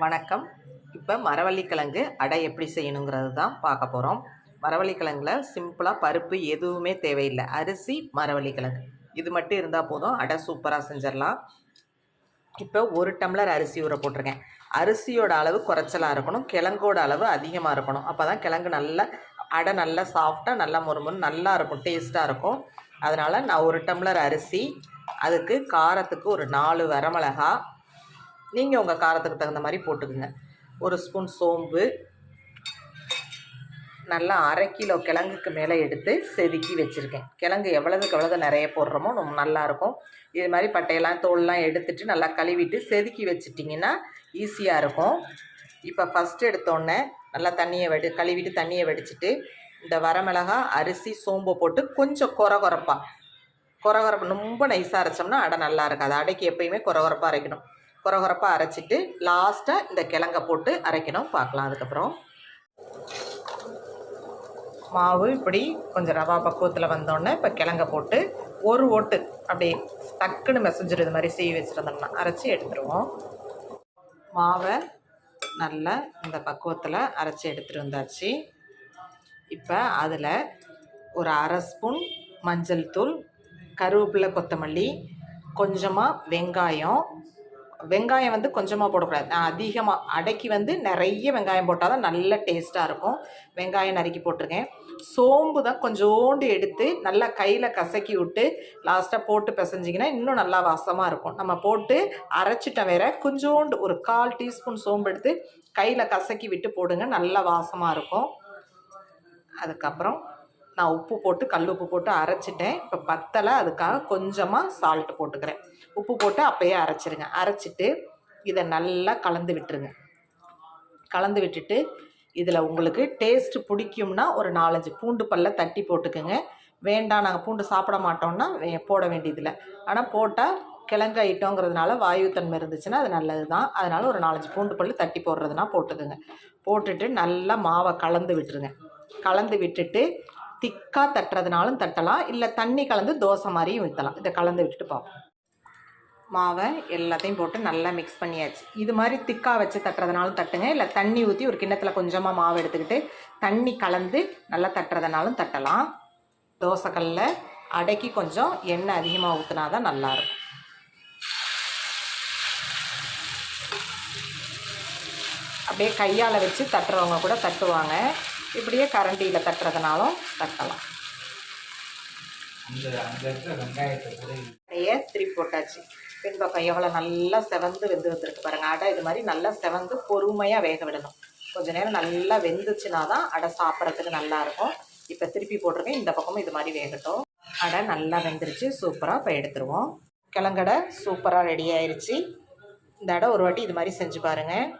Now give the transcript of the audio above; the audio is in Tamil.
வணக்கம். இப்போ மரவள்ளிக்கிழங்கு அடை எப்படி செய்யணுங்கிறது தான் பார்க்க போகிறோம். மரவள்ளிக்கிழங்குல சிம்பிளாக பருப்பு எதுவுமே தேவையில்லை. அரிசி, மரவள்ளிக்கிழங்கு இது மட்டும் இருந்தால் போதும், அடை சூப்பராக செஞ்சிடலாம். இப்போ 1 டம்ளர் அரிசி ஊற போட்டிருக்கேன். அரிசியோட அளவு குறைச்சலாக இருக்கணும், கிழங்கோட அளவு அதிகமாக இருக்கணும். அப்போ தான் கிழங்கு நல்லா அடை நல்லா சாஃப்டாக நல்லா முறுமுறு நல்லா இருக்கும், டேஸ்ட்டாக இருக்கும். அதனால் நான் 1 டம்ளர் அரிசி, அதுக்கு காரத்துக்கு ஒரு 4 வரமிளகா, நீங்கள் உங்கள் காரத்துக்கு தகுந்த மாதிரி போட்டுக்குங்க. 1 ஸ்பூன் சோம்பு, நல்லா 1/2 கிலோ கிழங்குக்கு மேலே எடுத்து செதுக்கி வச்சுருக்கேன். கிழங்கு எவ்வளவுக்கு எவ்வளோ நிறைய போடுறோமோ ரொம்ப நல்லாயிருக்கும். இது மாதிரி பட்டையெல்லாம் தோல்லாம் எடுத்துகிட்டு நல்லா கழுவிட்டு செதுக்கி வச்சுட்டிங்கன்னா ஈஸியாக இருக்கும். இப்போ ஃபஸ்ட்டு எடுத்தோடனே நல்லா தண்ணியை கழுவிட்டு தண்ணியை வடிச்சிட்டு இந்த வரமிளகா, அரிசி, சோம்பு போட்டு கொஞ்சம் கொரகொரப்பு ரொம்ப நைஸாக அரைச்சோம்னா அடை நல்லா இருக்காது. அடைக்கு எப்பயுமே கொரகொரப்பாக அரைக்கணும். கொரகொரப்பாக அரைச்சிட்டு லாஸ்ட்டாக இந்த கிழங்கை போட்டு அரைக்கணும். பார்க்கலாம். அதுக்கப்புறம் மாவு இப்படி கொஞ்சம் ரவா பக்குவத்தில் வந்தோடனே இப்போ கிழங்கை போட்டு ஒரு ஓட்டு அப்படியே டக்குன்னு மெசஞ்சிடும். இது மாதிரி செய்ய வச்சுருந்தோம்னா அரைச்சி எடுத்துருவோம். மாவை நல்லா இந்த பக்குவத்தில் அரைச்சி எடுத்துகிட்டு வந்தாச்சு. இப்போ அதில் ஒரு 1/2 ஸ்பூன் மஞ்சள் தூள், கருவேப்பிலை, கொத்தமல்லி, கொஞ்சமாக வெங்காயம் வந்து கொஞ்சமாக போடக்கூடாது. நான் அதிகமாக அடைக்கி வந்து நிறைய வெங்காயம் போட்டால் தான் நல்ல டேஸ்ட்டாக இருக்கும். வெங்காயம் நறுக்கி போட்டிருக்கேன். சோம்பு தான் கொஞ்சோண்டு எடுத்து நல்லா கையில் கசக்கி விட்டு லாஸ்ட்டாக போட்டு பிசைஞ்சிங்கன்னா இன்னும் நல்லா வாசமாக இருக்கும். நம்ம போட்டு அரைச்சிட்ட வேற கொஞ்சோண்டு ஒரு 1/4 டீஸ்பூன் சோம்பு எடுத்து கையில் கசக்கி விட்டு போடுங்க, நல்லா வாசமாக இருக்கும். அதுக்கப்புறம் நான் உப்பு போட்டு கல் உப்பு போட்டு அரைச்சிட்டேன். இப்போ பத்தலை, அதுக்காக கொஞ்சமாக சால்ட்டு போட்டுக்கிறேன். உப்பு போட்டு அப்போயே அரைச்சிருங்க. அரைச்சிட்டு இதை நல்லா கலந்து விட்டுருங்க. கலந்து விட்டுட்டு இதில் உங்களுக்கு டேஸ்ட்டு பிடிக்கும்னா ஒரு 4-5 பூண்டு பல்லை தட்டி போட்டுக்குங்க. வேண்டாம், நாங்கள் பூண்டு சாப்பிட மாட்டோம்னா போட வேண்டியதில்லை. ஆனால் போட்டால் கிழங்கு ஐட்டங்கிறதுனால வாயுத்தன்மை இருந்துச்சுன்னா அது நல்லது தான். அதனால் ஒரு 4-5 பூண்டு பல் தட்டி போடுறதுனா போட்டுக்குங்க. போட்டுட்டு நல்லா மாவை கலந்து விட்டுருங்க. கலந்து விட்டுட்டு திக்காக தட்டுறதுனாலும் தட்டலாம், இல்லை தண்ணி கலந்து தோசை மாதிரியும் ஊற்றலாம். இதை கலந்து விட்டுட்டு பார்ப்போம். மாவை எல்லாத்தையும் போட்டு நல்லா மிக்ஸ் பண்ணியாச்சு. இது மாதிரி திக்காக வச்சு தட்டுறதுனாலும் தட்டுங்க, இல்லை தண்ணி ஊற்றி ஒரு கிண்ணத்தில் கொஞ்சமாக மாவு எடுத்துக்கிட்டு தண்ணி கலந்து நல்லா தட்டுறதுனாலும் தட்டலாம். தோசைக்கல்லில் அடைக்கி கொஞ்சம் எண்ணெய் அதிகமாக ஊற்றினா தான் நல்லாயிருக்கும். அப்படியே கையால் வச்சு தட்டுறவங்க கூட தட்டுவாங்க, இப்படியே கரண்டியில் தட்டுறதுனாலும் தட்டலாம். அடையை திருப்பி போட்டாச்சு. பின்பக்கம் எவ்வளோ நல்லா செவந்து வெந்து வந்துருக்கு பாருங்கள். அடை இது மாதிரி நல்லா செவந்து பொறுமையாக வேக விடணும். கொஞ்சம் நேரம் நல்லா வெந்துச்சுன்னா தான் அடை சாப்பிட்றதுக்கு நல்லாயிருக்கும். இப்போ திருப்பி போட்டிருக்கேன், இந்த பக்கமும் இது மாதிரி வேகட்டும். அடை நல்லா வெந்துருச்சு, சூப்பராக. இப்போ எடுத்துருவோம். கிழங்கடை சூப்பராக ரெடி ஆயிடுச்சு. இந்த அடை ஒரு வாட்டி இது மாதிரி செஞ்சு பாருங்கள்.